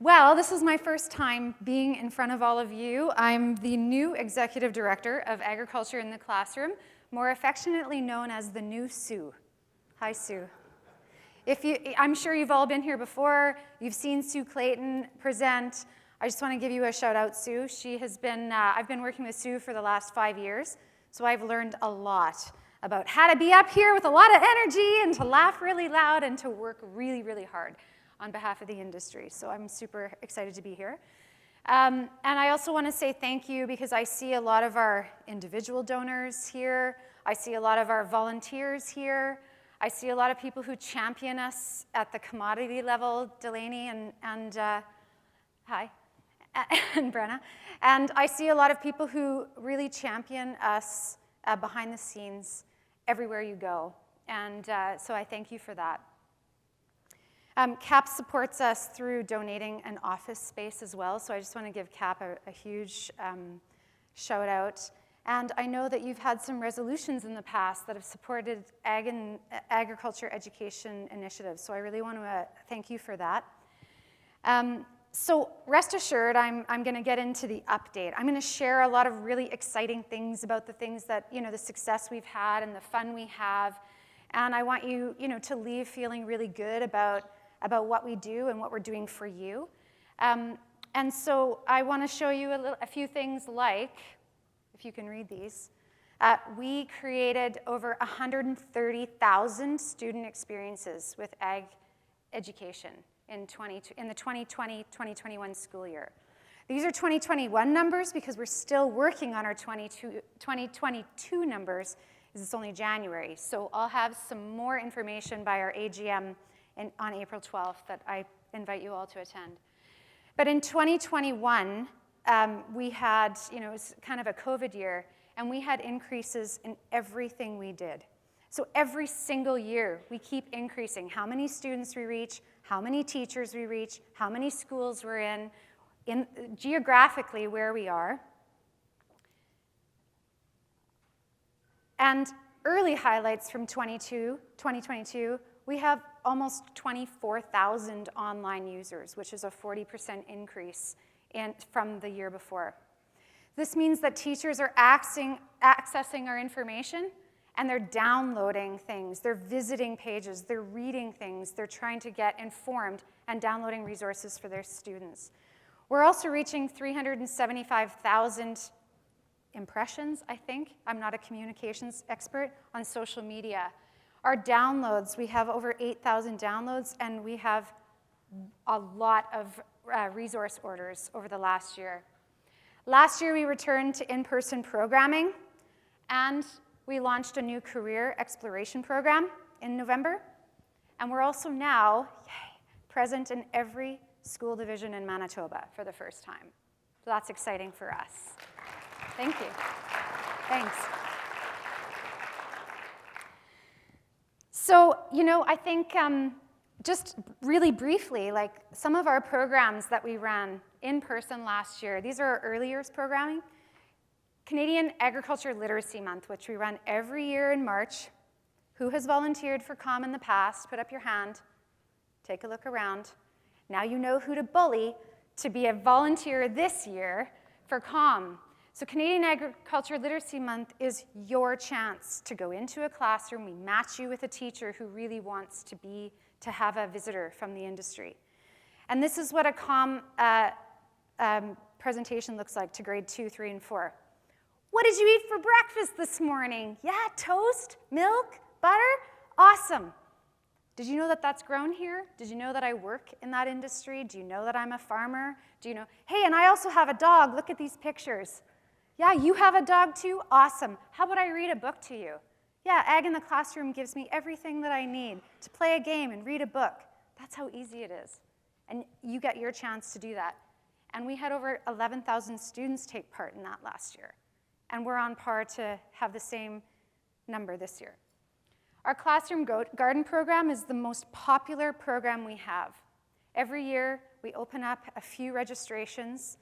Well, this is my first time being in front of all of you. I'm the new Executive Director of Agriculture in the Classroom, more affectionately known as the new Sue. Hi, Sue. I'm sure you've all been here before. You've seen Sue Clayton present. I just want to give you a shout out, Sue. I've been working with Sue for the last 5 years, so I've learned a lot about how to be up here with a lot of energy and to laugh really loud and to work really, really hard on behalf of the industry. So I'm super excited to be here. And I also want to say thank you because I see a lot of our individual donors here. I see a lot of our volunteers here. I see a lot of people who champion us at the commodity level, Delaney and hi, and Brenna. And I see a lot of people who really champion us behind the scenes everywhere you go. And so I thank you for that. CAP supports us through donating an office space as well, so I just want to give CAP a huge shout out. And I know that you've had some resolutions in the past that have supported ag and agriculture education initiatives, so I really want to thank you for that. So rest assured, I'm going to get into the update. I'm going to share a lot of really exciting things about the things that, the success we've had and the fun we have. And I want you, to leave feeling really good about what we do and what we're doing for you. And so I want to show you a few things like, if you can read these, we created over 130,000 student experiences with ag education in the 2020-2021 school year. These are 2021 numbers because we're still working on our 2022 numbers, as it's only January. So I'll have some more information by our AGM on April 12th that I invite you all to attend. But in 2021, we had, it was kind of a COVID year, and we had increases in everything we did. So every single year, we keep increasing how many students we reach, how many teachers we reach, how many schools we're in geographically where we are. And early highlights from 2022, we have almost 24,000 online users, which is a 40% increase from the year before. This means that teachers are accessing our information, and they're downloading things, they're visiting pages, they're reading things, they're trying to get informed and downloading resources for their students. We're also reaching 375,000 impressions, I think. I'm not a communications expert on social media. Our downloads, we have over 8,000 downloads, and we have a lot of resource orders over the last year. Last year, we returned to in-person programming, and we launched a new career exploration program in November. And we're also now, present in every school division in Manitoba for the first time. So that's exciting for us. Thank you. Thanks. So, I think just really briefly, like some of our programs that we ran in person last year, these are our early years programming. Canadian Agriculture Literacy Month, which we run every year in March. Who has volunteered for COM in the past? Put up your hand. Take a look around. Now you know who to bully to be a volunteer this year for COM. So Canadian Agriculture Literacy Month is your chance to go into a classroom. We match you with a teacher who really wants to have a visitor from the industry. And this is what a COM presentation looks like to grade 2, 3, and 4. What did you eat for breakfast this morning? Yeah, toast, milk, butter? Awesome. Did you know that that's grown here? Did you know that I work in that industry? Do you know that I'm a farmer? Do you know, hey, and I also have a dog. Look at these pictures. Yeah, you have a dog too? Awesome. How about I read a book to you? Yeah, Ag in the Classroom gives me everything that I need to play a game and read a book. That's how easy it is. And you get your chance to do that. And we had over 11,000 students take part in that last year. And we're on par to have the same number this year. Our Classroom Garden program is the most popular program we have. Every year, we open up a few registrations.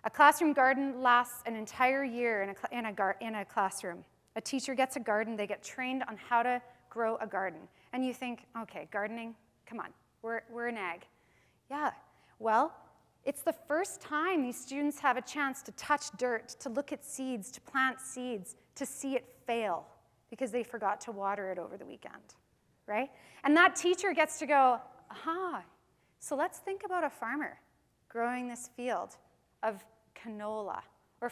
A classroom garden lasts an entire year in a classroom. A teacher gets a garden, they get trained on how to grow a garden. And you think, okay, gardening, come on, we're in ag. Yeah, well, It's the first time these students have a chance to touch dirt, to look at seeds, to plant seeds, to see it fail because they forgot to water it over the weekend, right? And that teacher gets to go, aha, so let's think about a farmer growing this field of canola, or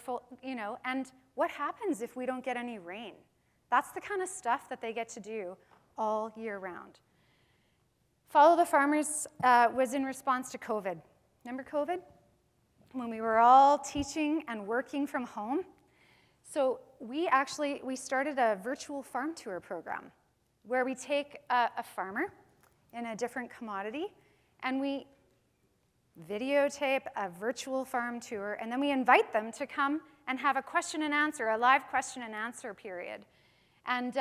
and what happens if we don't get any rain? That's the kind of stuff that they get to do all year round. Follow the Farmers was in response to COVID. Remember COVID? When we were all teaching and working from home? So we started a virtual farm tour program where we take a farmer in a different commodity and we videotape a virtual farm tour, and then we invite them to come and have a question and answer, a live question and answer period. And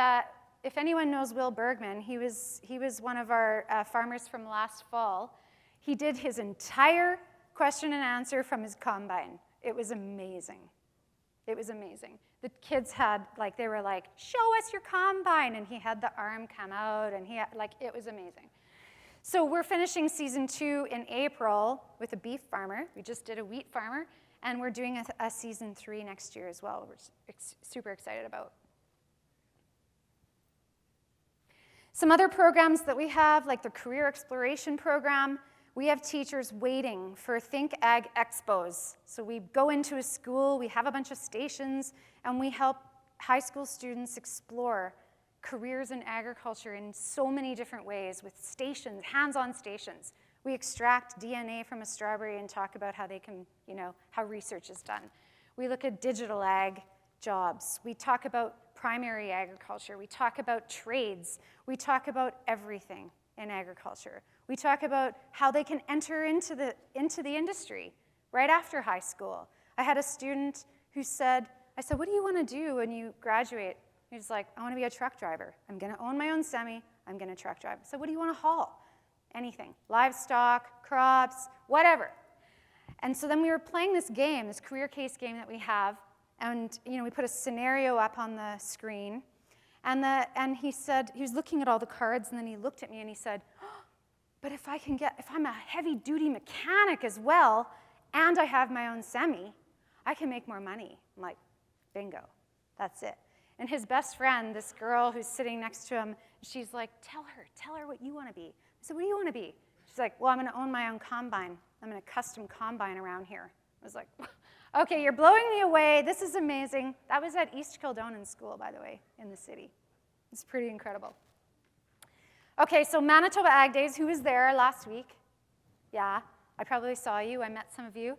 if anyone knows Will Bergman, he was one of our farmers from last fall. He did his entire question and answer from his combine. It was amazing. It was amazing. The kids had, they were like, show us your combine, and he had the arm come out, and it was amazing. So we're finishing season 2 in April with a beef farmer. We just did a wheat farmer, and we're doing a season 3 next year as well, which we're super excited about. Some other programs that we have, like the Career Exploration Program, we have teachers waiting for Think Ag Expos. So we go into a school, we have a bunch of stations, and we help high school students explore careers in agriculture in so many different ways with stations, hands-on stations. We extract DNA from a strawberry and talk about how they can, how research is done. We look at digital ag jobs. We talk about primary agriculture. We talk about trades. We talk about everything in agriculture. We talk about how they can enter into the industry right after high school. I had a student who said, I said, what do you want to do when you graduate? He was like, I want to be a truck driver. I'm going to own my own semi. I'm going to truck drive. I said, what do you want to haul? Anything. Livestock, crops, whatever. And so then we were playing this game, this career case game that we have, and we put a scenario up on the screen, and he said, he was looking at all the cards, and then he looked at me and he said, oh, but if I'm a heavy-duty mechanic as well, and I have my own semi, I can make more money. I'm like, bingo, that's it. And his best friend, this girl who's sitting next to him, she's like, tell her what you want to be. I said, what do you want to be? She's like, well, I'm going to own my own combine. I'm going to custom combine around here. I was like, okay, you're blowing me away. This is amazing. That was at East Kildonan School, by the way, in the city. It's pretty incredible. Okay, so Manitoba Ag Days, who was there last week? Yeah, I probably saw you. I met some of you.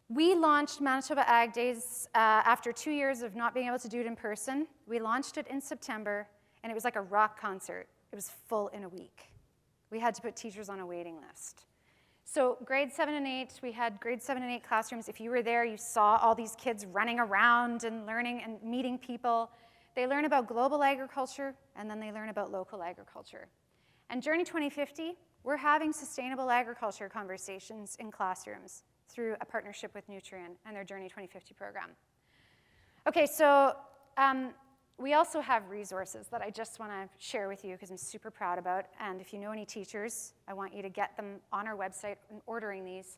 We launched Manitoba Ag Days after 2 years of not being able to do it in person. We launched it in September, and it was like a rock concert. It was full in a week. We had to put teachers on a waiting list. So grade 7 and 8, we had grade 7 and 8 classrooms. If you were there, you saw all these kids running around and learning and meeting people. They learn about global agriculture, and then they learn about local agriculture. And Journey 2050, we're having sustainable agriculture conversations in classrooms through a partnership with Nutrien and their Journey 2050 program. Okay, so we also have resources that I just want to share with you because I'm super proud about. And if you know any teachers, I want you to get them on our website and ordering these.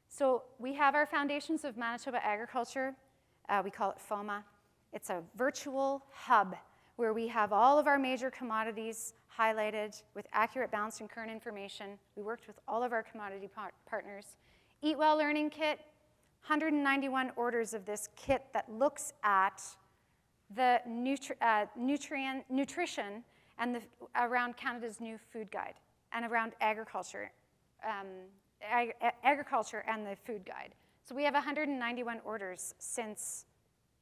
So we have our Foundations of Manitoba Agriculture. We call it FOMA. It's a virtual hub where we have all of our major commodities highlighted with accurate, balanced, and current information. We worked with all of our commodity partners. Eat Well Learning Kit, 191 orders of this kit that looks at the nutrition and around Canada's new food guide and around agriculture, agriculture and the food guide. So we have 191 orders since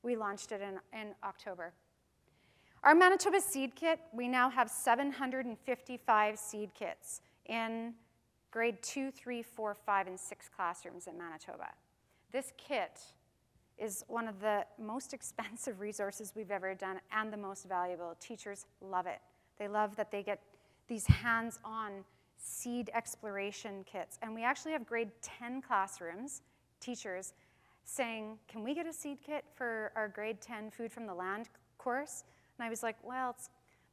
we launched it in October. Our Manitoba Seed Kit, we now have 755 seed kits in grade 2, 3, 4, 5, and 6 classrooms in Manitoba. This kit is one of the most expensive resources we've ever done and the most valuable. Teachers love it. They love that they get these hands-on seed exploration kits. And we actually have grade 10 classrooms, teachers, saying, can we get a seed kit for our grade 10 Food from the Land course? And I was like, well,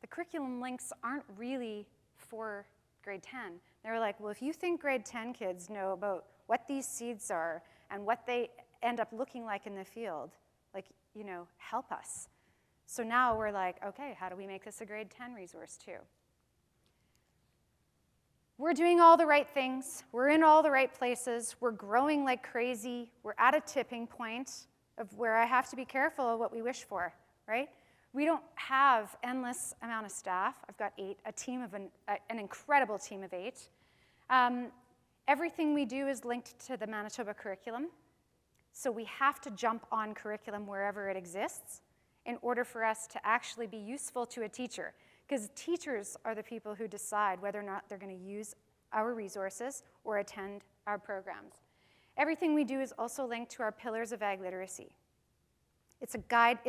the curriculum links aren't really for grade 10. They were like, well, if you think grade 10 kids know about what these seeds are and what they end up looking like in the field, like, you know, help us. So now we're like, okay, how do we make this a grade 10 resource too? We're doing all the right things. We're in all the right places. We're growing like crazy. We're at a tipping point of where I have to be careful of what we wish for, right? We don't have endless amount of staff. I've got 8, a team of an incredible team of 8. Everything we do is linked to the Manitoba curriculum. So we have to jump on curriculum wherever it exists in order for us to actually be useful to a teacher. Because teachers are the people who decide whether or not they're going to use our resources or attend our programs. Everything we do is also linked to our pillars of ag literacy. It's a guide,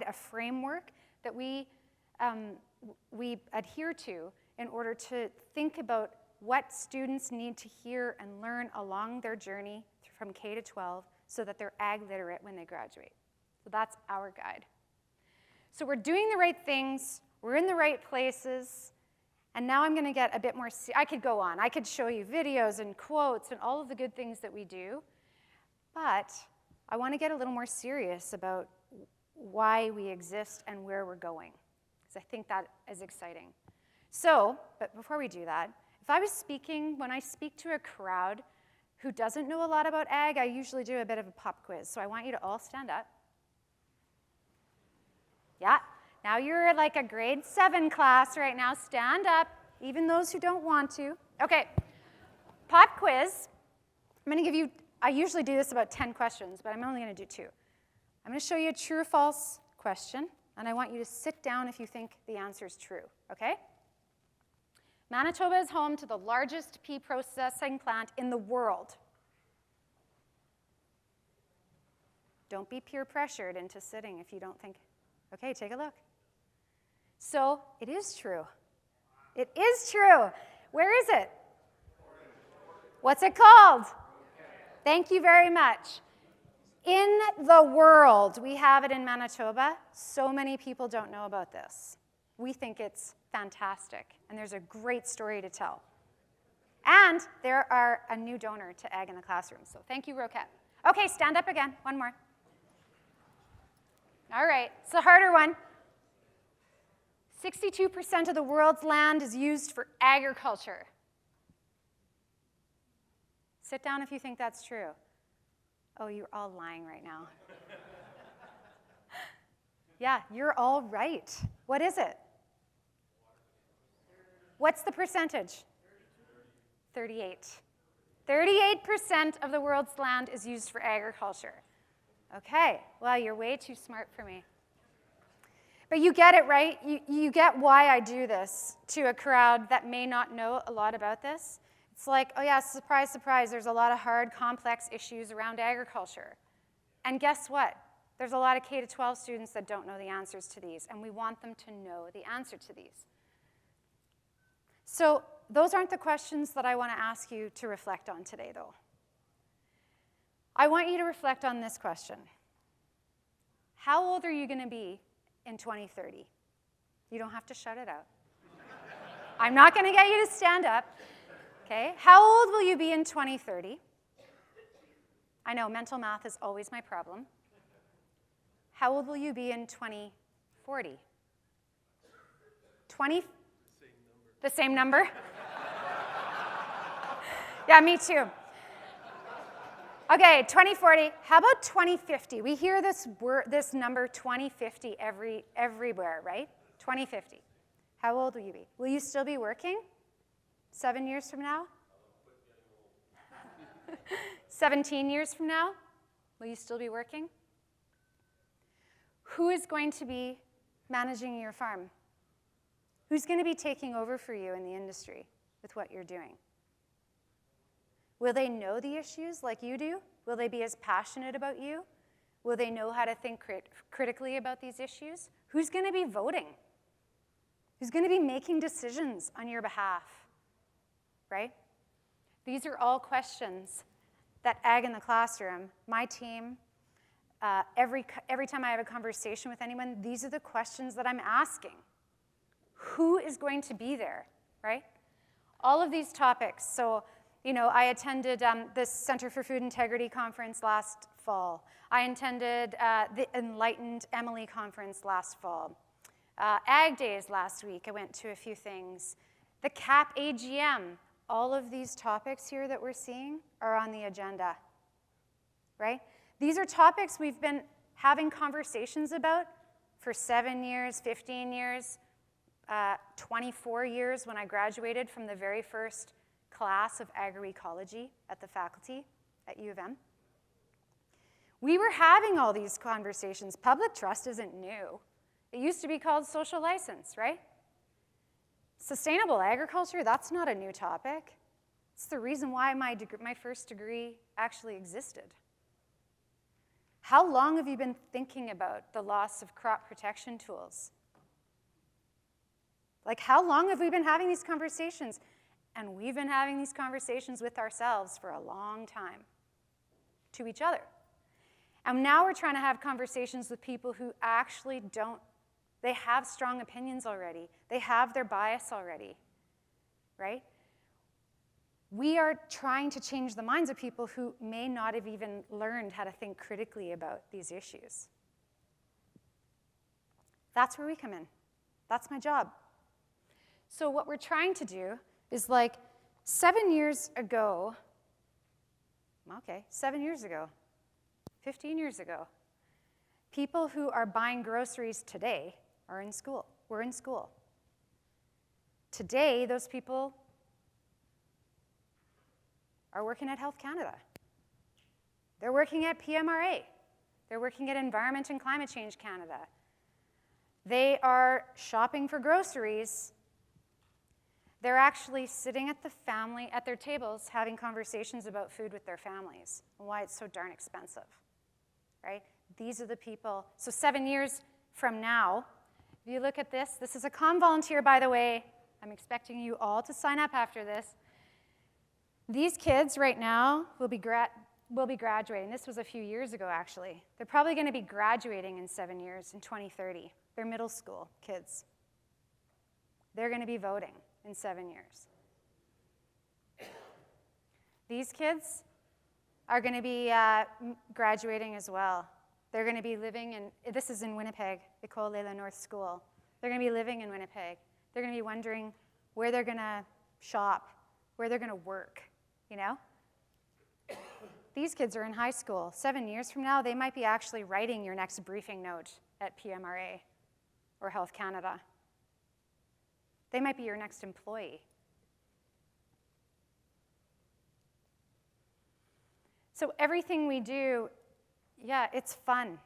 a framework that we adhere to in order to think about what students need to hear and learn along their journey from K to 12 so that they're ag literate when they graduate. So that's our guide. So we're doing the right things, we're in the right places, and now I'm going to get a bit more, I could go on. I could show you videos and quotes and all of the good things that we do, but I want to get a little more serious about why we exist and where we're going, because I think that is exciting. So, but before we do that, if I was speaking, when I speak to a crowd who doesn't know a lot about ag, I usually do a bit of a pop quiz. So I want you to all stand up. Yeah, now you're like a grade 7 class right now. Stand up, even those who don't want to. Okay, pop quiz. I'm going to give you, I usually do this about 10 questions, but I'm only going to do 2. I'm going to show you a true or false question, and I want you to sit down if you think the answer is true, okay? Manitoba is home to the largest pea processing plant in the world. Don't be peer pressured into sitting if you don't think, okay, take a look. So it is true. It is true. Where is it? What's it called? Thank you very much. In the world, we have it in Manitoba. So many people don't know about this. We think it's fantastic, and there's a great story to tell. And there are a new donor to Ag in the Classroom, so thank you, Roquette. Okay, stand up again, one more. All right, it's a harder one. 62% of the world's land is used for agriculture. Sit down if you think that's true. Oh, you're all lying right now. Yeah, you're all right. What is it? What's the percentage? 38. 38% of the world's land is used for agriculture. Okay, well, you're way too smart for me. But you get it, right? You get why I do this to a crowd that may not know a lot about this. It's like, oh yeah, surprise, surprise, there's a lot of hard, complex issues around agriculture. And guess what? There's a lot of K-12 students that don't know the answers to these, and we want them to know the answer to these. So those aren't the questions that I want to ask you to reflect on today, though. I want you to reflect on this question. How old are you going to be in 2030? You don't have to shut it out. I'm not going to get you to stand up. Okay, how old will you be in 2030? I know, mental math is always my problem. How old will you be in 2040? 20? The same number? Yeah, me too. Okay, 2040. How about 2050? We hear this number 2050 everywhere, right? 2050. How old will you be? Will you still be working 7 years from now? 17 years from now? Will you still be working? Who is going to be managing your farm? Who's going to be taking over for you in the industry with what you're doing? Will they know the issues like you do? Will they be as passionate about you? Will they know how to think critically about these issues? Who's going to be voting? Who's going to be making decisions on your behalf? Right? These are all questions that Ag in the Classroom, my team, every time I have a conversation with anyone, these are the questions that I'm asking. Who is going to be there, right? All of these topics. So, you know, I attended this Center for Food Integrity conference last fall. I attended the Enlightened Emily conference last fall. Ag Days last week, I went to a few things. The CAP AGM, all of these topics here that we're seeing are on the agenda, right? These are topics we've been having conversations about for 7 years, 15 years, 24 years when I graduated from the very first class of agroecology at the faculty at U of M. We were having all these conversations. Public trust isn't new. It used to be called social license, right? Sustainable agriculture, that's not a new topic. It's the reason why my first degree actually existed. How long have you been thinking about the loss of crop protection tools? Like, how long have we been having these conversations? And we've been having these conversations with ourselves for a long time, to each other. And now we're trying to have conversations with people who actually don't, they have strong opinions already. They have their bias already, right? We are trying to change the minds of people who may not have even learned how to think critically about these issues. That's where we come in. That's my job. So what we're trying to do is, like, 7 years ago, 15 years ago, people who are buying groceries today are in school. We're in school. Today, those people are working at Health Canada. They're working at PMRA. They're working at Environment and Climate Change Canada. They are shopping for groceries. They're actually sitting at their tables having conversations about food with their families and why it's so darn expensive, right? These are the people. So 7 years from now, if you look at this, this is a comm volunteer, by the way. I'm expecting you all to sign up after this. These kids right now will be graduating. This was a few years ago, actually. They're probably going to be graduating in 7 years, in 2030. They're middle school kids. They're going to be voting in 7 years. These kids are going to be graduating as well. They're going to be living in, this is in Winnipeg, École de la North School. They're going to be living in Winnipeg. They're going to be wondering where they're going to shop, where they're going to work, you know? These kids are in high school. 7 years from now, they might be actually writing your next briefing note at PMRA or Health Canada. They might be your next employee. So everything we do, yeah, it's fun.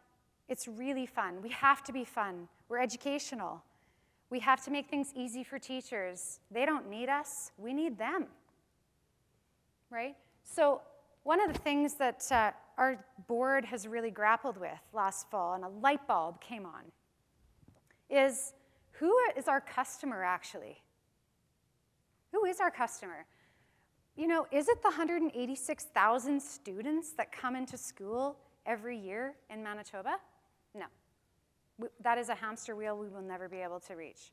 It's really fun. We have to be fun. We're educational. We have to make things easy for teachers. They don't need us. We need them, right? So one of the things that our board has really grappled with last fall, and a light bulb came on, is who is our customer actually? Who is our customer? You know, is it the 186,000 students that come into school every year in Manitoba? No. That is a hamster wheel we will never be able to reach.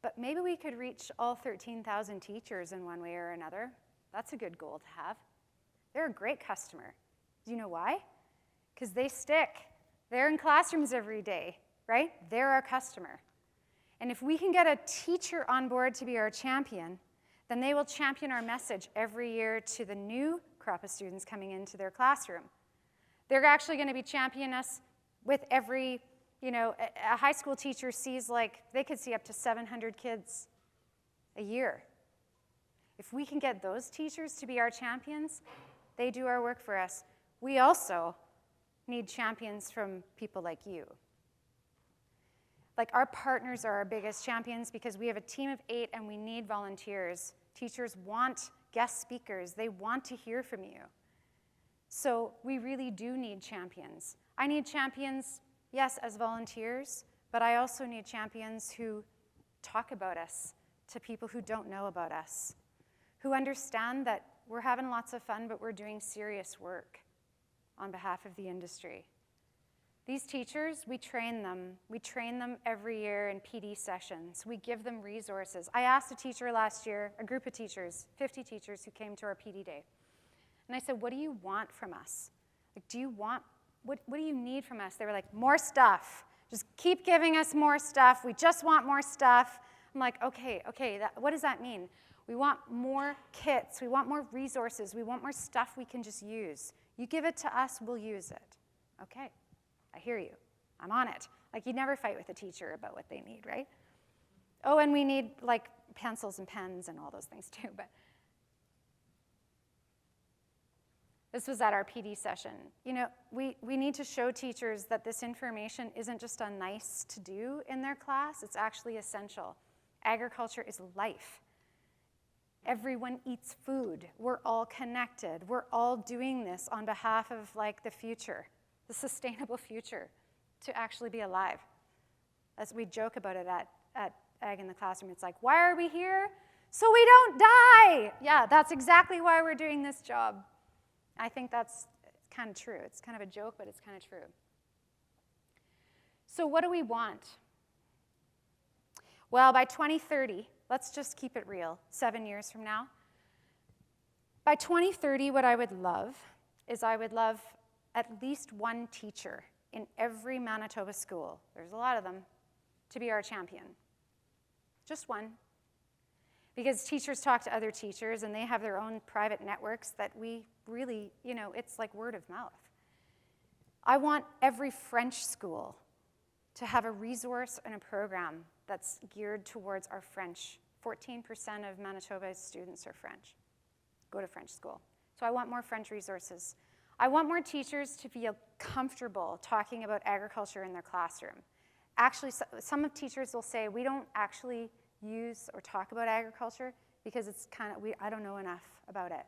But maybe we could reach all 13,000 teachers in one way or another. That's a good goal to have. They're a great customer. Do you know why? Because they stick. They're in classrooms every day, right? They're our customer. And if we can get a teacher on board to be our champion, then they will champion our message every year to the new crop of students coming into their classroom. They're actually going to be championing us with every, you know, a high school teacher sees, like, they could see up to 700 kids a year. If we can get those teachers to be our champions, they do our work for us. We also need champions from people like you. Like, our partners are our biggest champions because we have a team of 8 and we need volunteers. Teachers want guest speakers. They want to hear from you. So we really do need champions. I need champions, yes, as volunteers, but I also need champions who talk about us to people who don't know about us, who understand that we're having lots of fun, but we're doing serious work on behalf of the industry. These teachers, we train them. We train them every year in PD sessions. We give them resources. I asked a teacher last year, a group of teachers, 50 teachers who came to our PD day. And I said, what do you want from us? Like, what do you need from us? They were like, more stuff. Just keep giving us more stuff. We just want more stuff. I'm like, okay, what does that mean? We want more kits. We want more resources. We want more stuff we can just use. You give it to us, we'll use it. Okay, I hear you. I'm on it. Like, you never fight with a teacher about what they need, right? Oh, and we need, like, pencils and pens and all those things too, but this was at our PD session. You know, we need to show teachers that this information isn't just a nice to do in their class, it's actually essential. Agriculture is life. Everyone eats food. We're all connected. We're all doing this on behalf of, like, the future, the sustainable future, to actually be alive. As we joke about it at Ag in the Classroom, it's like, why are we here? So we don't die. Yeah, that's exactly why we're doing this job. I think that's kind of true. It's kind of a joke, but it's kind of true. So what do we want? Well, by 2030, let's just keep it real, 7 years from now. By 2030, what I would love is I would love at least one teacher in every Manitoba school, there's a lot of them, to be our champion. Just one. Because teachers talk to other teachers, and they have their own private networks that we really, you know, it's like word of mouth. I want every French school to have a resource and a program that's geared towards our French. 14% of Manitoba's students are French, go to French school. So I want more French resources. I want more teachers to feel comfortable talking about agriculture in their classroom. Actually, some of teachers will say, we don't actually use or talk about agriculture because it's kind of, I don't know enough about it.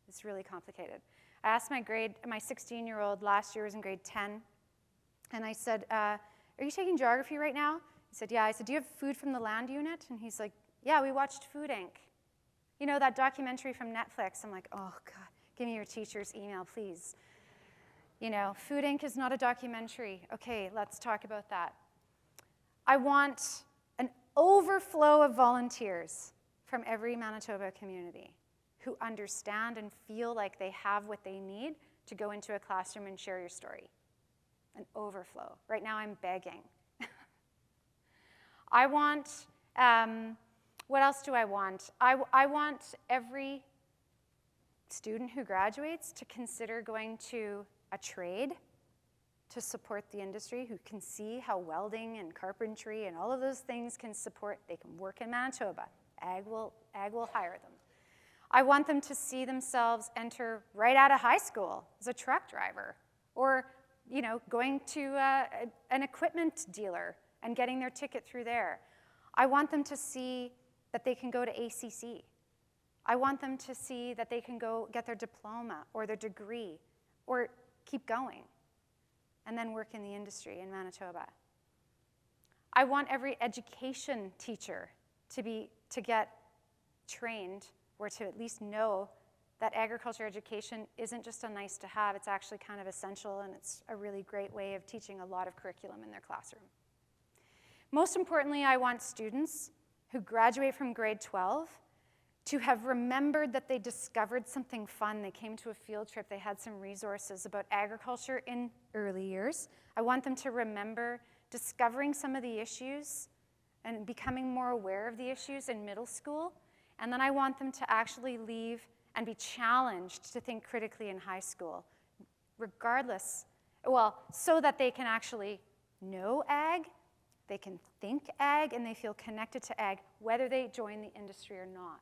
It's really complicated. I asked my 16-year-old last year was in grade 10, and I said, are you taking geography right now? He said, yeah. I said, do you have food from the land unit? And he's like, yeah, we watched Food Inc. You know, that documentary from Netflix. I'm like, oh God, give me your teacher's email, please. You know, Food Inc. is not a documentary. Okay, let's talk about that. I want an overflow of volunteers from every Manitoba community who understand and feel like they have what they need to go into a classroom and share your story. An overflow. Right now I'm begging. I want, what else do I want? I want every student who graduates to consider going to a trade to support the industry, who can see how welding and carpentry and all of those things can support, they can work in Manitoba. Ag will hire them. I want them to see themselves enter right out of high school as a truck driver, or, you know, going to an equipment dealer and getting their ticket through there. I want them to see that they can go to ACC. I want them to see that they can go get their diploma or their degree or keep going and then work in the industry in Manitoba. I want every education teacher to get trained or to at least know that agriculture education isn't just a nice to have, it's actually kind of essential, and it's a really great way of teaching a lot of curriculum in their classroom. Most importantly, I want students who graduate from grade 12 to have remembered that they discovered something fun. They came to a field trip, they had some resources about agriculture in early years. I want them to remember discovering some of the issues and becoming more aware of the issues in middle school. And then I want them to actually leave and be challenged to think critically in high school, regardless, well, so that they can actually know ag, they can think ag, and they feel connected to ag, whether they join the industry or not.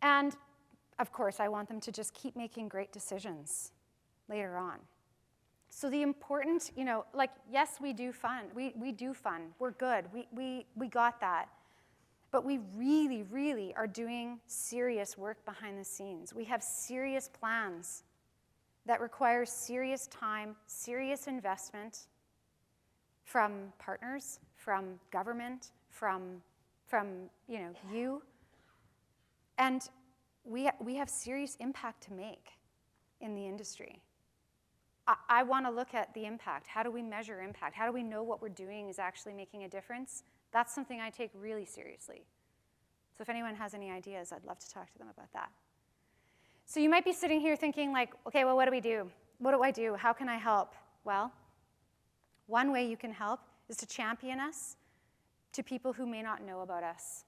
And of course, I want them to just keep making great decisions later on. So the important, you know, like, yes, we do fun. We do fun. We're good. We got that. But we really, really are doing serious work behind the scenes. We have serious plans that require serious time, serious investment from partners, from government, from you. And we have serious impact to make in the industry. I want to look at the impact. How do we measure impact? How do we know what we're doing is actually making a difference? That's something I take really seriously. So if anyone has any ideas, I'd love to talk to them about that. So you might be sitting here thinking like, okay, well, what do we do? What do I do? How can I help? Well, one way you can help is to champion us to people who may not know about us.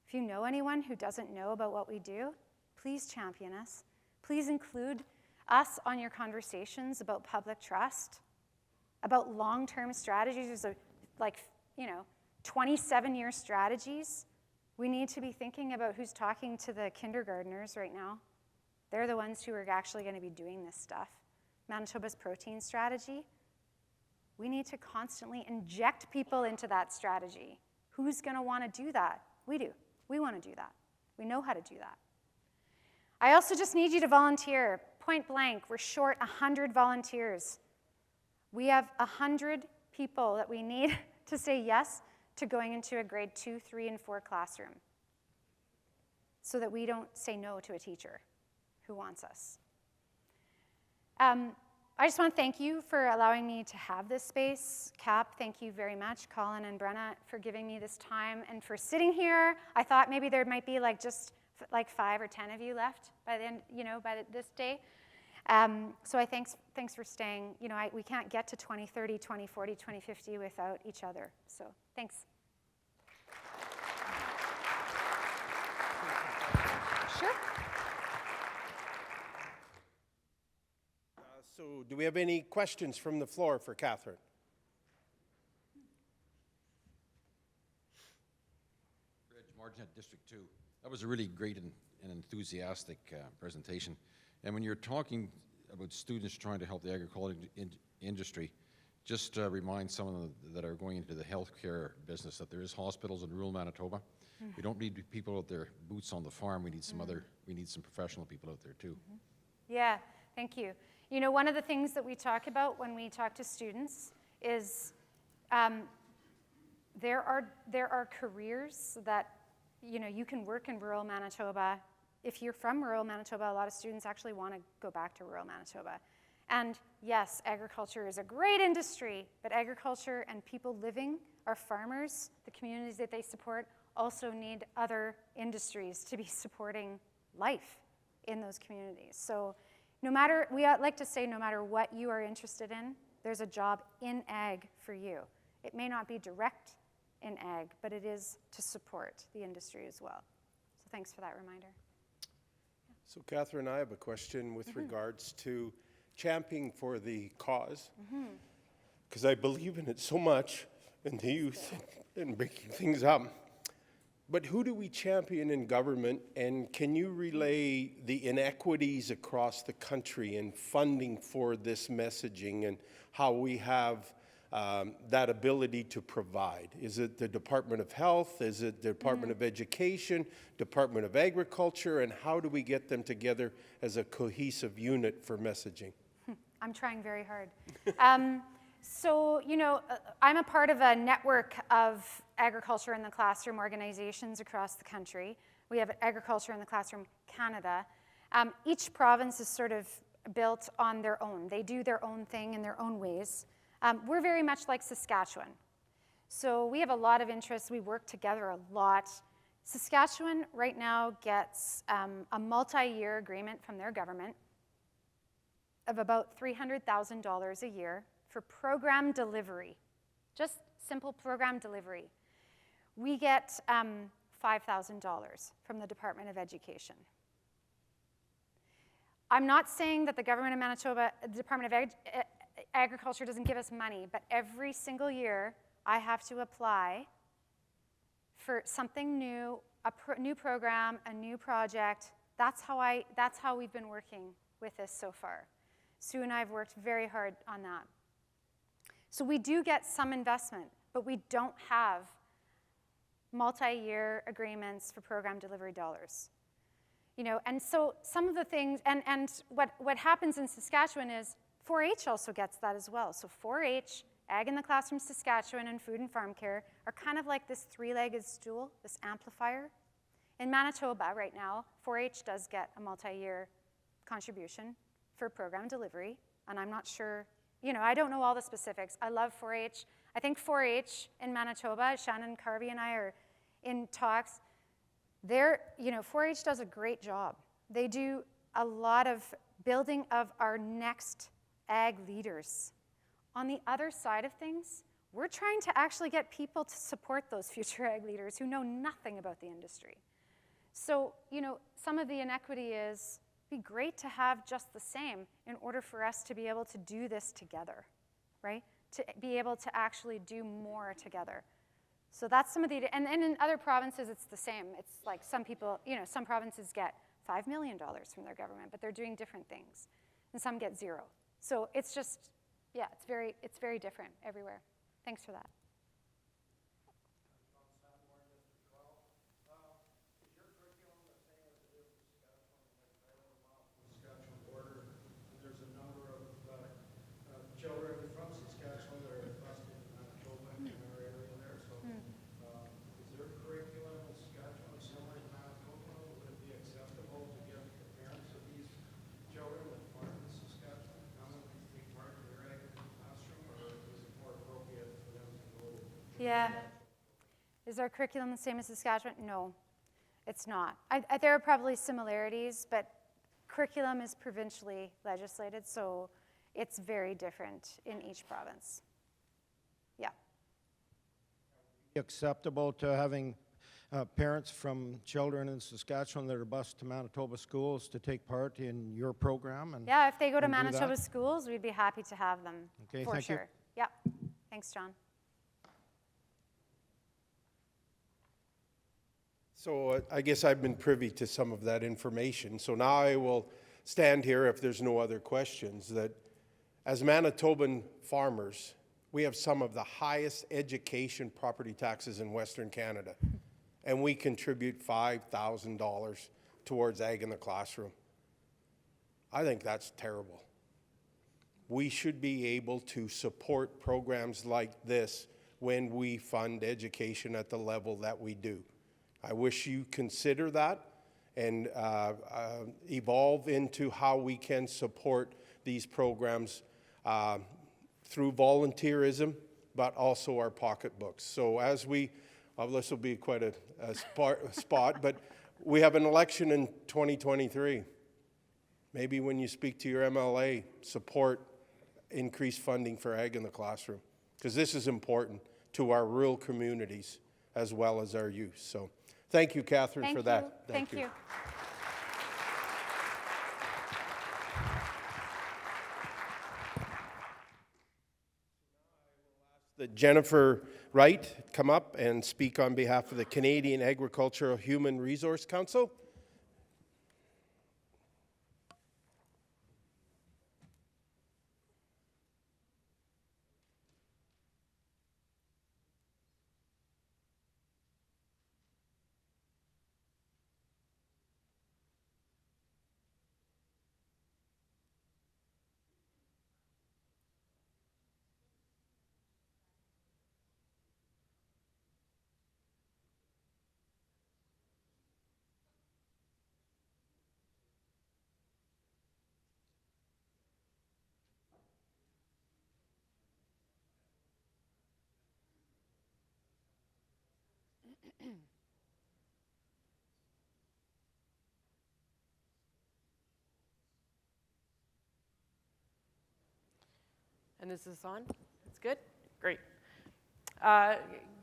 If you know anyone who doesn't know about what we do, please champion us. Please include us on your conversations about public trust, about long-term strategies, like, 27-year strategies. We need to be thinking about who's talking to the kindergartners right now. They're the ones who are actually going to be doing this stuff. Manitoba's protein strategy. We need to constantly inject people into that strategy. Who's going to want to do that? We do. We want to do that. We know how to do that. I also just need you to volunteer. Point blank, we're short 100 volunteers. We have 100 people that we need to say yes to going into a grade 2, 3, and 4 classroom so that we don't say no to a teacher who wants us. I just want to thank you for allowing me to have this space. Cap, thank you very much. Colin and Brenna for giving me this time and for sitting here. I thought maybe there might be just 5 or 10 of you left by the end, by this day. So thanks for staying. We can't get to 2030, 2040, 2050 without each other. So thanks. Sure. So do we have any questions from the floor for Catherine? Reg Martinet, District 2. That was a really great and enthusiastic presentation. And when you're talking about students trying to help the agricultural industry, just remind some of them that are going into the healthcare business that there is hospitals in rural Manitoba. Mm-hmm. We don't need people out there boots on the farm. We need some we need some professional people out there too. Mm-hmm. Yeah, thank you. One of the things that we talk about when we talk to students is there are careers that you can work in rural Manitoba. If you're from rural Manitoba, a lot of students actually want to go back to rural Manitoba. And yes, agriculture is a great industry, but agriculture and people living, our farmers, the communities that they support, also need other industries to be supporting life in those communities. So we like to say no matter what you are interested in, there's a job in ag for you. It may not be direct in ag, but it is to support the industry as well. So thanks for that reminder. So Catherine, I have a question with regards to championing for the cause, because I believe in it so much, in the youth and breaking things up. But who do we champion in government, and can you relay the inequities across the country in funding for this messaging and how we have that ability to provide? Is it the Department of Health? Is it the Department of Education, Department of Agriculture, and how do we get them together as a cohesive unit for messaging? I'm trying very hard. So, I'm a part of a network of agriculture in the classroom organizations across the country. We have Agriculture in the Classroom Canada. Each province is sort of built on their own. They do their own thing in their own ways. We're very much like Saskatchewan. So we have a lot of interest. We work together a lot. Saskatchewan right now gets a multi-year agreement from their government of about $300,000 a year for program delivery, just simple program delivery. We get $5,000 from the Department of Education. I'm not saying that the government of Manitoba, the Department of Agriculture doesn't give us money, but every single year I have to apply for something new, a new program, a new project. That's how we've been working with this so far. Sue and I have worked very hard on that. So we do get some investment, but we don't have multi-year agreements for program delivery dollars. And so some of the things, and what happens in Saskatchewan is 4-H also gets that as well. So 4-H, Ag in the Classroom Saskatchewan, and Food and Farm Care are kind of like this three-legged stool, this amplifier. In Manitoba right now, 4-H does get a multi-year contribution for program delivery and I'm not sure, you know, I don't know all the specifics. I love 4-H. I think 4-H in Manitoba, Shannon Carby and I are in talks. They're, you know, 4-H does a great job. They do a lot of building of our next ag leaders. On the other side of things, we're trying to actually get people to support those future ag leaders who know nothing about the industry. So, you know, some of the inequity is, it'd be great to have just the same in order for us to be able to do this together, right? To be able to actually do more together. So that's some of the, and in other provinces it's the same. It's like some people, you know, some provinces get $5 million from their government, but they're doing different things. And some get 0. So it's just, yeah, it's very different everywhere. Thanks for that. Children from Saskatchewan that are bused in Manitoba in our area there. So is there curriculum in Saskatchewan similar to Manitoba? Would it be acceptable to get the parents of these children that aren't in Saskatchewan come and take part in their ag classroom, or is it more appropriate for them to go? Yeah. Is our curriculum the same as Saskatchewan? No, it's not. There are probably similarities, but curriculum is provincially legislated, so it's very different in each province. Yeah. Acceptable to having parents from children in Saskatchewan that are bused to Manitoba schools to take part in your program? And Yeah, if they go to and do Manitoba that? schools, we'd be happy to have them, Okay, for thank you. sure. Yeah, thanks, John. So I guess I've been privy to some of that information. So now I will stand here, if there's no other questions, that as Manitoban farmers, we have some of the highest education property taxes in Western Canada. And we contribute $5,000 towards ag in the classroom. I think that's terrible. We should be able to support programs like this when we fund education at the level that we do. I wish you consider that and evolve into how we can support these programs through volunteerism, but also our pocketbooks. So as we, well, this will be quite a spot, but we have an election in 2023. Maybe when you speak to your MLA, support increased funding for ag in the classroom, because this is important to our rural communities as well as our youth. So thank you, Catherine, for that. Thank you. That Jennifer Wright come up and speak on behalf of the Canadian Agricultural Human Resource Council. And is this on? It's good? Great.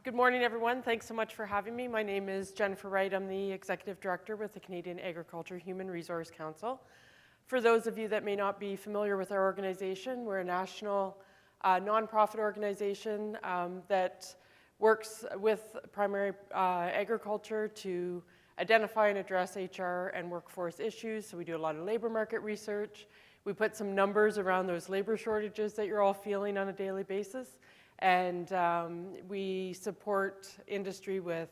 Good morning, everyone. Thanks so much for having me. My name is Jennifer Wright. I'm the Executive Director with the Canadian Agriculture Human Resource Council. For those of you that may not be familiar with our organization, we're a national nonprofit organization that works with primary agriculture to identify and address HR and workforce issues. So we do a lot of labor market research. We put some numbers around those labor shortages that you're all feeling on a daily basis. And we support industry with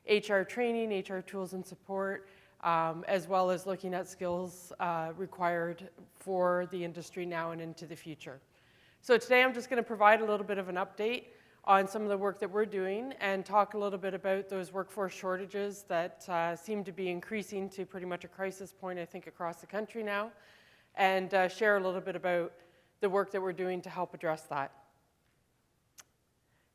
HR training, HR tools and support, as well as looking at skills required for the industry now and into the future. So today I'm just going to provide a little bit of an update on some of the work that we're doing and talk a little bit about those workforce shortages that seem to be increasing to pretty much a crisis point, I think, across the country now, and share a little bit about the work that we're doing to help address that.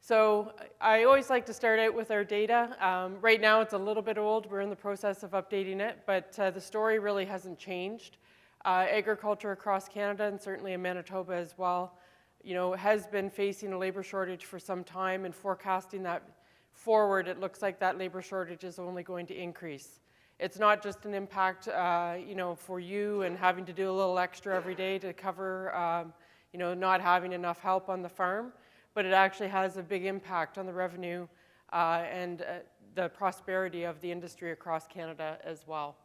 So I always like to start out with our data. Right now it's a little bit old. We're in the process of updating it, but the story really hasn't changed. Agriculture across Canada, and certainly in Manitoba as well, has been facing a labor shortage for some time, and forecasting that forward, it looks like that labor shortage is only going to increase. It's not just an impact, for you and having to do a little extra every day to cover, not having enough help on the farm, but it actually has a big impact on the revenue and the prosperity of the industry across Canada as well.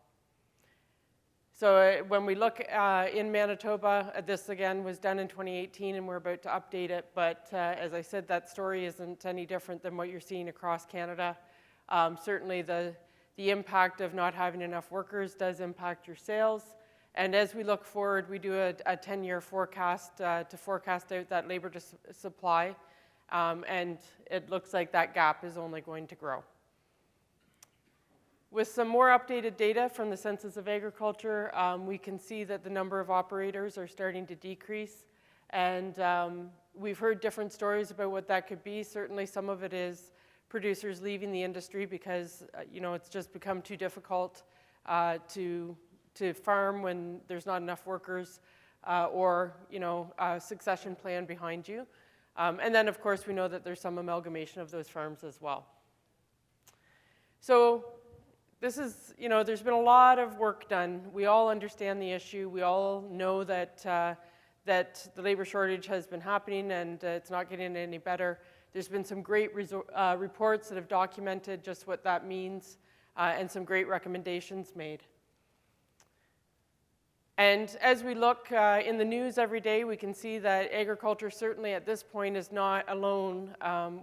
So when we look in Manitoba, this again was done in 2018 and we're about to update it, but as I said, that story isn't any different than what you're seeing across Canada. Certainly the impact of not having enough workers does impact your sales, and as we look forward, we do a 10-year forecast to forecast out that labor supply, and it looks like that gap is only going to grow. With some more updated data from the Census of Agriculture, we can see that the number of operators are starting to decrease, and we've heard different stories about what that could be. Certainly some of it is producers leaving the industry because it's just become too difficult to farm when there's not enough workers or a succession plan behind you. And then of course we know that there's some amalgamation of those farms as well. So this is, there's been a lot of work done. We all understand the issue. We all know that the labor shortage has been happening and it's not getting any better. There's been some great reports that have documented just what that means and some great recommendations made. And as we look in the news every day, we can see that agriculture certainly at this point is not alone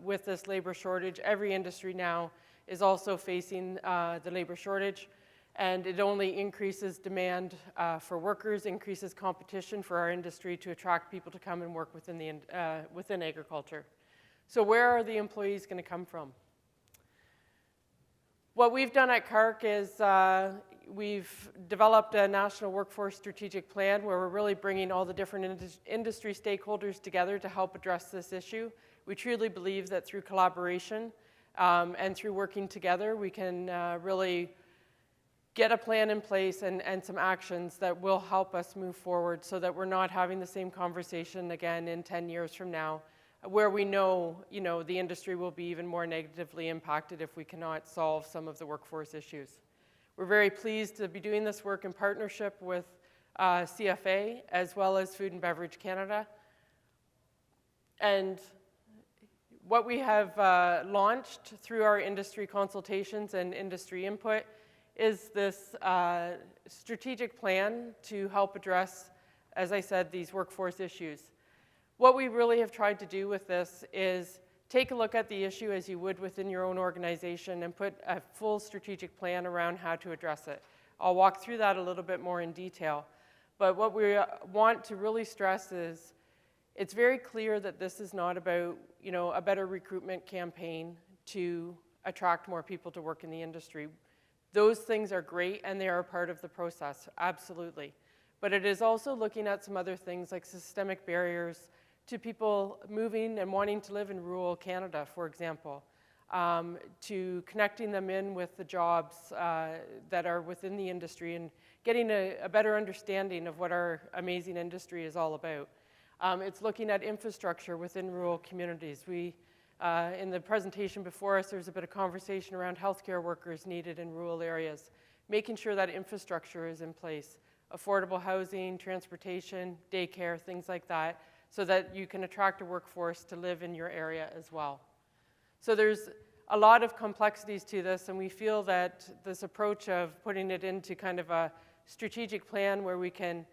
with this labor shortage. Every industry now is also facing the labor shortage, and it only increases demand for workers, increases competition for our industry to attract people to come and work within agriculture. So where are the employees going to come from? What we've done at CAHRC is we've developed a national workforce strategic plan where we're really bringing all the different industry stakeholders together to help address this issue. We truly believe that through collaboration and through working together, we can really get a plan in place and some actions that will help us move forward so that we're not having the same conversation again in 10 years from now, where we know, the industry will be even more negatively impacted if we cannot solve some of the workforce issues. We're very pleased to be doing this work in partnership with CFA as well as Food and Beverage Canada. And what we have launched through our industry consultations and industry input is this strategic plan to help address, as I said, these workforce issues. What we really have tried to do with this is take a look at the issue as you would within your own organization and put a full strategic plan around how to address it. I'll walk through that a little bit more in detail. But what we want to really stress is it's very clear that this is not about, a better recruitment campaign to attract more people to work in the industry. Those things are great and they are a part of the process, absolutely. But it is also looking at some other things like systemic barriers to people moving and wanting to live in rural Canada, for example, to connecting them in with the jobs that are within the industry and getting a better understanding of what our amazing industry is all about. It's looking at infrastructure within rural communities. In the presentation before us, there's a bit of conversation around healthcare workers needed in rural areas, making sure that infrastructure is in place, affordable housing, transportation, daycare, things like that, so that you can attract a workforce to live in your area as well. So there's a lot of complexities to this, and we feel that this approach of putting it into kind of a strategic plan where we can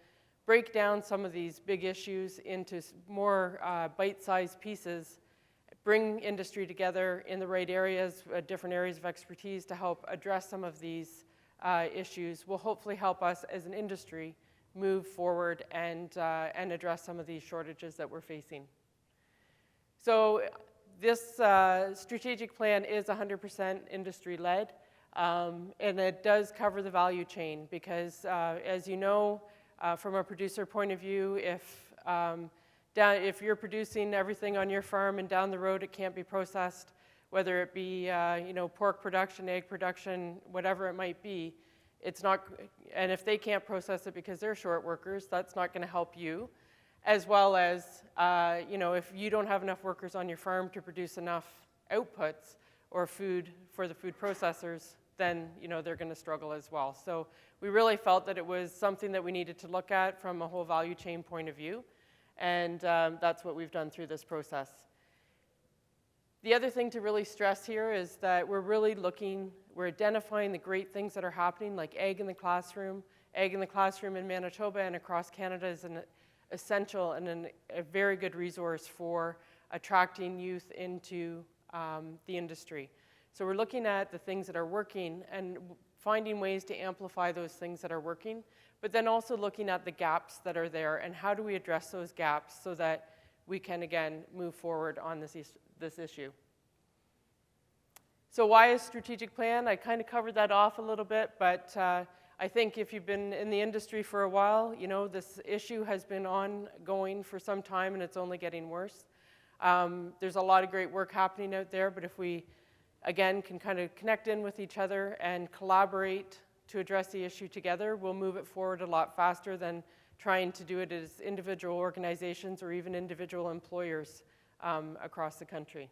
break down some of these big issues into more bite-sized pieces, bring industry together in the right areas, different areas of expertise to help address some of these issues will hopefully help us as an industry move forward and address some of these shortages that we're facing. So this strategic plan is 100% industry-led, and it does cover the value chain because, as you know, from a producer point of view, if If you're producing everything on your farm and down the road it can't be processed, whether it be pork production, egg production, whatever it might be, it's not, and if they can't process it because they're short workers, that's not going to help you. As well as, if you don't have enough workers on your farm to produce enough outputs or food for the food processors, then they're going to struggle as well. So we really felt that it was something that we needed to look at from a whole value chain point of view, and that's what we've done through this process. The other thing to really stress here is that we're identifying the great things that are happening, like Ag in the Classroom. Ag in the Classroom in Manitoba and across Canada is an essential and a very good resource for attracting youth into the industry. So we're looking at the things that are working and finding ways to amplify those things that are working, but then also looking at the gaps that are there and how do we address those gaps so that we can, again, move forward on this issue. So why a strategic plan? I kind of covered that off a little bit, but I think if you've been in the industry for a while, this issue has been ongoing for some time and it's only getting worse. There's a lot of great work happening out there, but if we, again, can kind of connect in with each other and collaborate to address the issue together, we'll move it forward a lot faster than trying to do it as individual organizations or even individual employers across the country.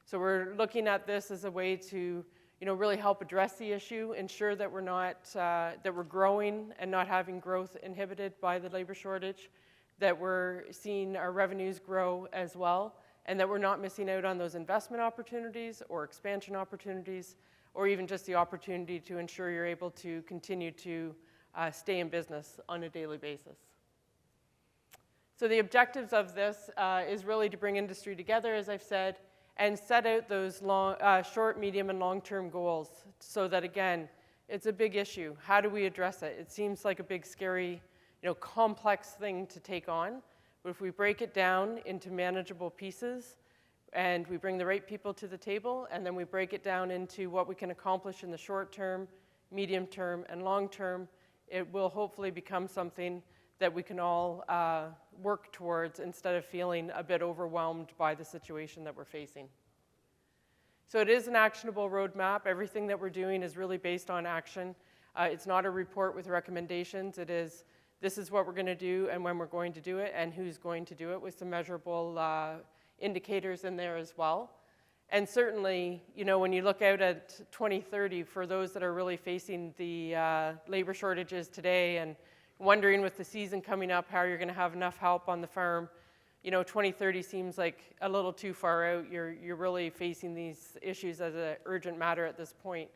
So we're looking at this as a way to really help address the issue, ensure that we're not, that we're growing and not having growth inhibited by the labor shortage, that we're seeing our revenues grow as well, and that we're not missing out on those investment opportunities or expansion opportunities, or even just the opportunity to ensure you're able to continue to stay in business on a daily basis. So the objectives of this is really to bring industry together, as I've said, and set out those short, medium, and long-term goals so that, again, it's a big issue. How do we address it? It seems like a big, scary, complex thing to take on, but if we break it down into manageable pieces and we bring the right people to the table and then we break it down into what we can accomplish in the short term, medium term, and long term, it will hopefully become something that we can all work towards instead of feeling a bit overwhelmed by the situation that we're facing. So it is an actionable roadmap. Everything that we're doing is really based on action. It's not a report with recommendations. It is, this is what we're going to do and when we're going to do it and who's going to do it, with some measurable indicators in there as well. And certainly, when you look out at 2030, for those that are really facing the labor shortages today and wondering with the season coming up how you're going to have enough help on the farm, 2030 seems like a little too far out. You're really facing these issues as an urgent matter at this point.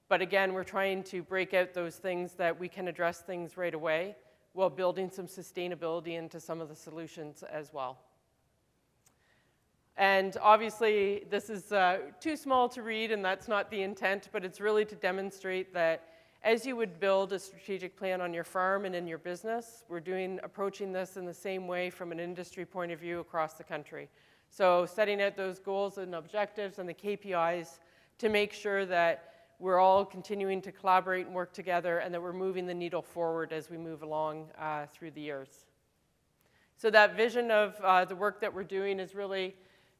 But again, we're trying to break out those things that we can address things right away while building some sustainability into some of the solutions as well. And obviously, this is too small to read, and that's not the intent, but it's really to demonstrate that as you would build a strategic plan on your farm and in your business, we're approaching this in the same way from an industry point of view across the country. So setting out those goals and objectives and the KPIs to make sure that we're all continuing to collaborate and work together and that we're moving the needle forward as we move along through the years. So that vision of the work that we're doing is really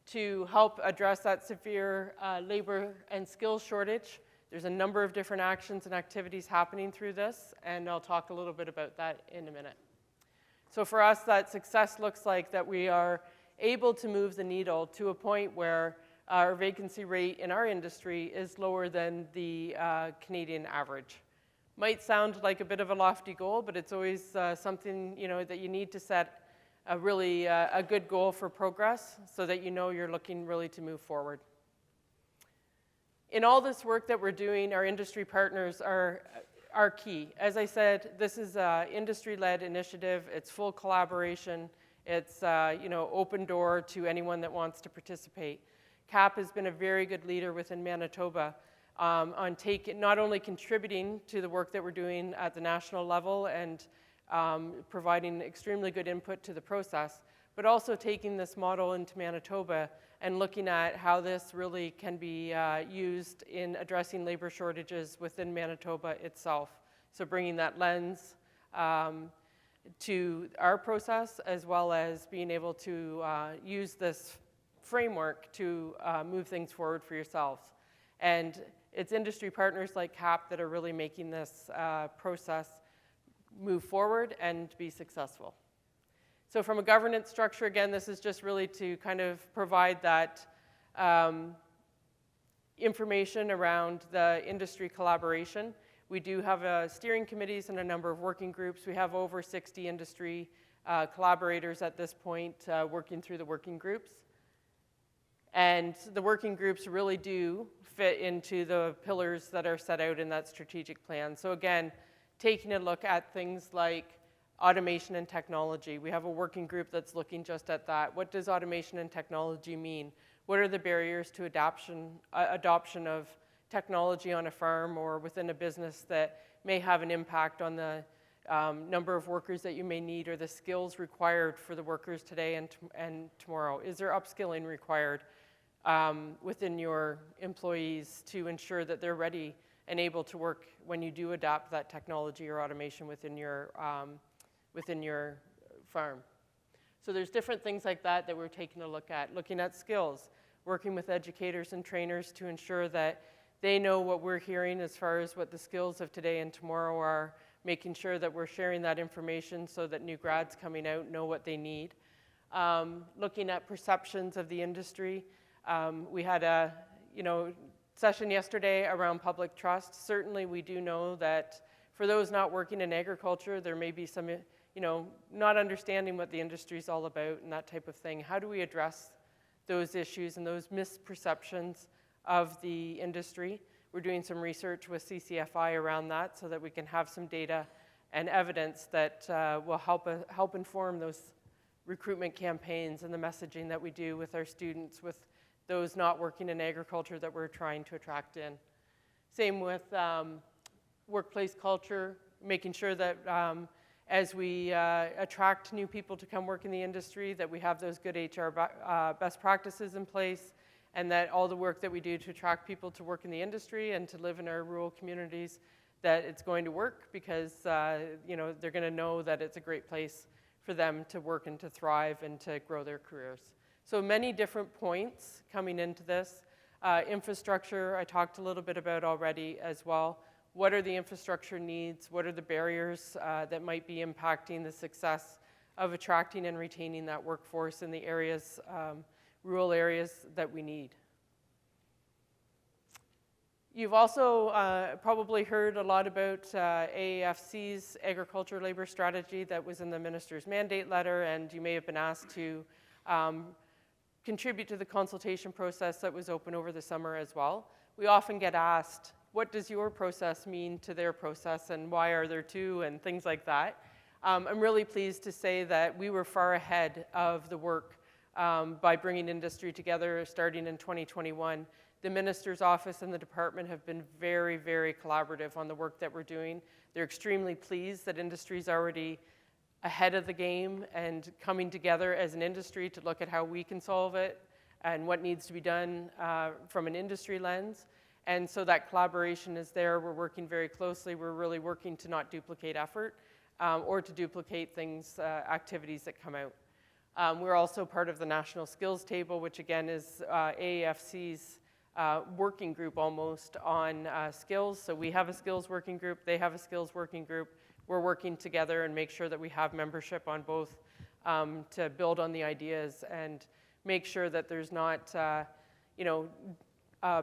to help address that severe labor and skills shortage. There's a number of different actions and activities happening through this, and I'll talk a little bit about that in a minute. So for us, that success looks like that we are able to move the needle to a point where our vacancy rate in our industry is lower than the Canadian average. Might sound like a bit of a lofty goal, but it's always something that you need to set a really a good goal for progress so that you're looking really to move forward. In all this work that we're doing, our industry partners are key. As I said, this is an industry-led initiative. It's full collaboration. It's open door to anyone that wants to participate. CAP has been a very good leader within Manitoba on not only contributing to the work that we're doing at the national level and providing extremely good input to the process, but also taking this model into Manitoba and looking at how this really can be used in addressing labor shortages within Manitoba itself. So bringing that lens, to our process, as well as being able to use this framework to move things forward for yourselves. And it's industry partners like CAP that are really making this process move forward and be successful. So from a governance structure, again, this is just really to kind of provide that information around the industry collaboration. We do have steering committees and a number of working groups. We have over 60 industry collaborators at this point working through the working groups. And the working groups really do fit into the pillars that are set out in that strategic plan. So again, taking a look at things like automation and technology. We have a working group that's looking just at that. What does automation and technology mean? What are the barriers to adoption of technology on a farm or within a business that may have an impact on the number of workers that you may need, or the skills required for the workers today and tomorrow? Is there upskilling required within your employees to ensure that they're ready and able to work when you do adopt that technology or automation within your farm? So there's different things like that that we're taking a look at. Looking at skills, working with educators and trainers to ensure that they know what we're hearing as far as what the skills of today and tomorrow are, making sure that we're sharing that information so that new grads coming out know what they need. Looking at perceptions of the industry. We had a session yesterday around public trust. Certainly we do know that for those not working in agriculture, there may be some not understanding what the industry is all about and that type of thing. How do we address those issues and those misperceptions of the industry? We're doing some research with CCFI around that so that we can have some data and evidence that will help inform those recruitment campaigns and the messaging that we do with our students, with those not working in agriculture that we're trying to attract in. Same with workplace culture, making sure that as we attract new people to come work in the industry, that we have those good HR best practices in place, and that all the work that we do to attract people to work in the industry and to live in our rural communities, that it's going to work, because they're going to know that it's a great place for them to work and to thrive and to grow their careers. So many different points coming into this. Infrastructure, I talked a little bit about already as well. What are the infrastructure needs? What are the barriers that might be impacting the success of attracting and retaining that workforce in the areas, rural areas that we need? You've also probably heard a lot about AAFC's agriculture labor strategy that was in the minister's mandate letter, and you may have been asked to contribute to the consultation process that was open over the summer as well. We often get asked, what does your process mean to their process, and why are there two, and things like that. I'm really pleased to say that we were far ahead of the work by bringing industry together starting in 2021. The minister's office and the department have been very, very collaborative on the work that we're doing. They're extremely pleased that industry's already ahead of the game and coming together as an industry to look at how we can solve it and what needs to be done from an industry lens. And so that collaboration is there. We're working very closely. We're really working to not duplicate effort or to duplicate things, activities that come out. We're also part of the National Skills Table, which again is AAFC's working group almost on skills. So we have a skills working group. They have a skills working group. We're working together and make sure that we have membership on both to build on the ideas and make sure that there's not,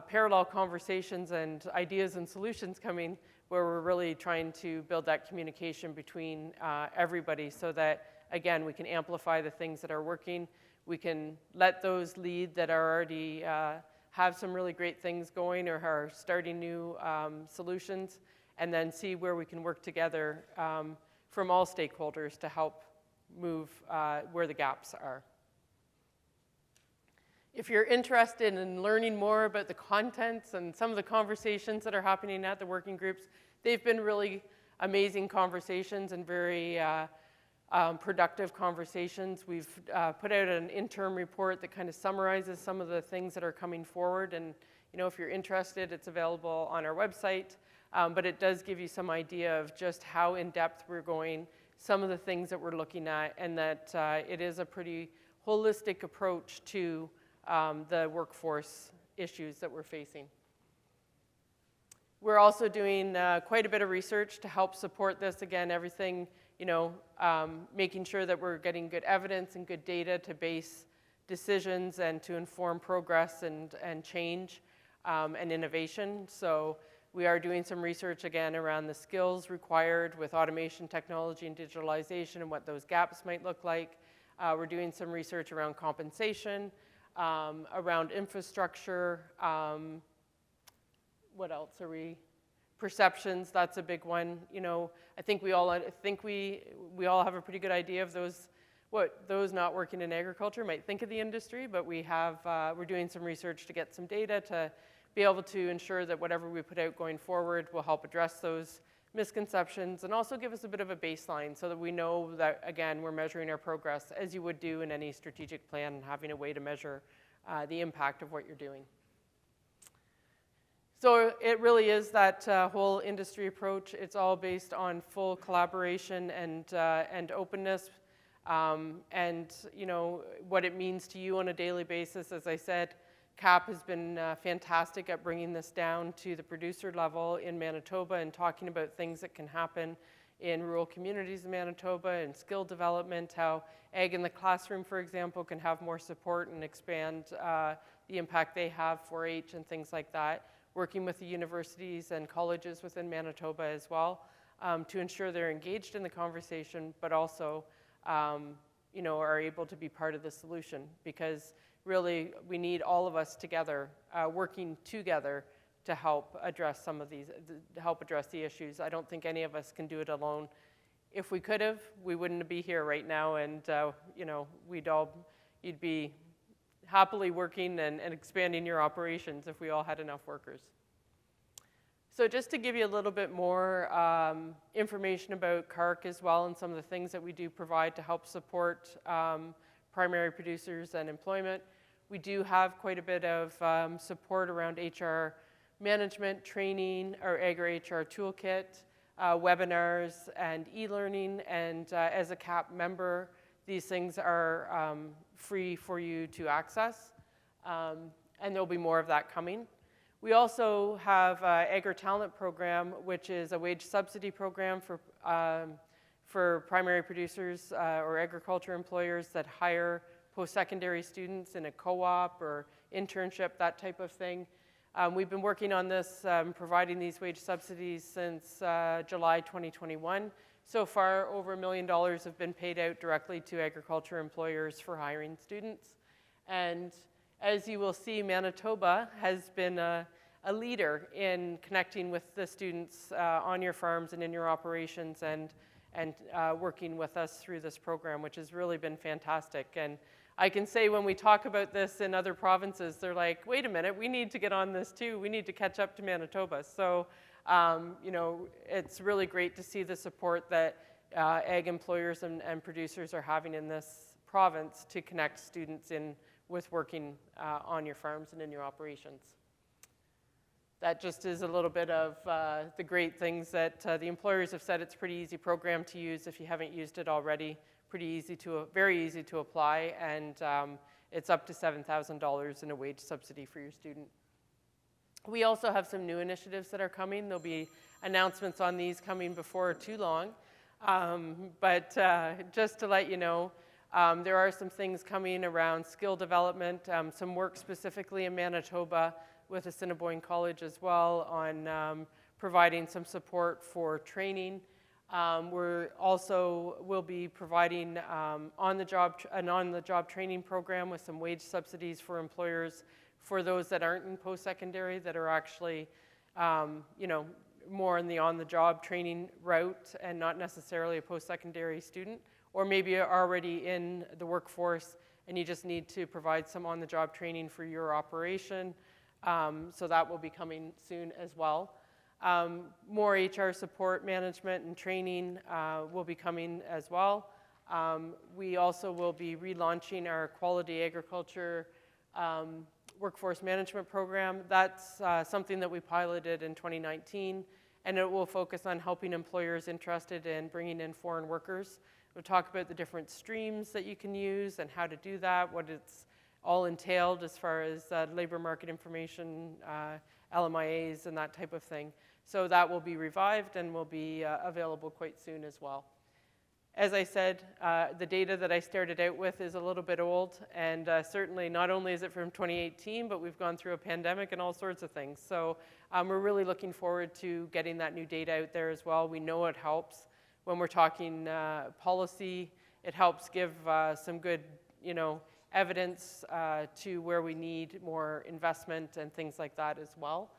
parallel conversations and ideas and solutions coming, where we're really trying to build that communication between everybody so that, again, we can amplify the things that are working. We can let those lead that are already have some really great things going or are starting new solutions, and then see where we can work together from all stakeholders to help move where the gaps are. If you're interested in learning more about the contents and some of the conversations that are happening at the working groups, they've been really amazing conversations and very productive conversations. We've put out an interim report that kind of summarizes some of the things that are coming forward, and if you're interested, it's available on our website, but it does give you some idea of just how in-depth we're going, some of the things that we're looking at, and that it is a pretty holistic approach to the workforce issues that we're facing. We're also doing quite a bit of research to help support this. Again, everything, making sure that we're getting good evidence and good data to base decisions and to inform progress and change and innovation. So we are doing some research again around the skills required with automation technology and digitalization and what those gaps might look like. We're doing some research around compensation, around infrastructure. What else are we? Perceptions, that's a big one. I think we all have a pretty good idea of what those not working in agriculture might think of the industry, but we're doing some research to get some data to be able to ensure that whatever we put out going forward will help address those misconceptions and also give us a bit of a baseline so that we know that, again, we're measuring our progress as you would do in any strategic plan and having a way to measure the impact of what you're doing. So it really is that whole industry approach. It's all based on full collaboration and openness, and what it means to you on a daily basis. As I said, CAP has been fantastic at bringing this down to the producer level in Manitoba and talking about things that can happen in rural communities in Manitoba and skill development, how Ag in the Classroom, for example, can have more support and expand the impact they have 4-H and things like that. Working with the universities and colleges within Manitoba as well to ensure they're engaged in the conversation, but also are able to be part of the solution, because really we need all of us together, working together to help address the issues. I don't think any of us can do it alone. If we could have, we wouldn't be here right now, and you'd be happily working and expanding your operations if we all had enough workers. So just to give you a little bit more information about CAHRC as well, and some of the things that we do provide to help support primary producers and employment. We do have quite a bit of support around HR management, training, our Agri-HR toolkit, webinars, and e-learning. And as a CAP member, these things are free for you to access, and there'll be more of that coming. We also have Agri Talent Program, which is a wage subsidy program for primary producers or agriculture employers that hire post-secondary students in a co-op or internship, that type of thing. We've been working on this, providing these wage subsidies since July 2021. So far, over $1 million have been paid out directly to agriculture employers for hiring students. And as you will see, Manitoba has been a leader in connecting with the students on your farms and in your operations, and working with us through this program, which has really been fantastic. And I can say when we talk about this in other provinces, they're like, wait a minute, we need to get on this too. We need to catch up to Manitoba. So, it's really great to see the support that ag employers and producers are having in this province to connect students in with working on your farms and in your operations. That just is a little bit of the great things that the employers have said. It's a pretty easy program to use if you haven't used it already. Very easy to apply, and it's up to $7,000 in a wage subsidy for your student. We also have some new initiatives that are coming. There'll be announcements on these coming before too long. But just to let you know, there are some things coming around skill development, some work specifically in Manitoba with Assiniboine College as well on providing some support for training. We'll be providing an on-the-job training program with some wage subsidies for employers for those that aren't in post-secondary, that are actually, more in the on-the-job training route and not necessarily a post-secondary student, or maybe are already in the workforce and you just need to provide some on-the-job training for your operation. So that will be coming soon as well. More HR support, management, and training will be coming as well. We also will be relaunching our Quality Agriculture Workforce Management Program. That's something that we piloted in 2019 and it will focus on helping employers interested in bringing in foreign workers. We'll talk about the different streams that you can use and how to do that, what it's all entailed as far as labor market information, LMIAs, and that type of thing. So that will be revived and will be available quite soon as well. As I said, the data that I started out with is a little bit old, and certainly not only is it from 2018, but we've gone through a pandemic and all sorts of things. So we're really looking forward to getting that new data out there as well. We know it helps when we're talking policy. It helps give some good, evidence to where we need more investment and things like that as well.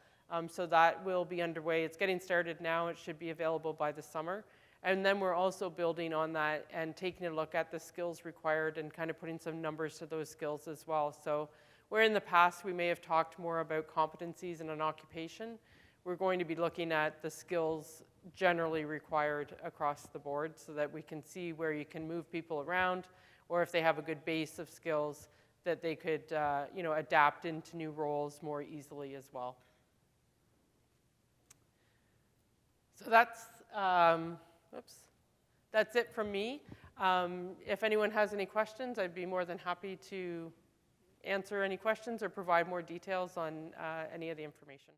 So that will be underway. It's getting started now. It should be available by the summer. And then we're also building on that and taking a look at the skills required and kind of putting some numbers to those skills as well. So where in the past we may have talked more about competencies in an occupation, we're going to be looking at the skills generally required across the board so that we can see where you can move people around, or if they have a good base of skills that they could adapt into new roles more easily as well. So that's it from me. If anyone has any questions, I'd be more than happy to answer any questions or provide more details on any of the information.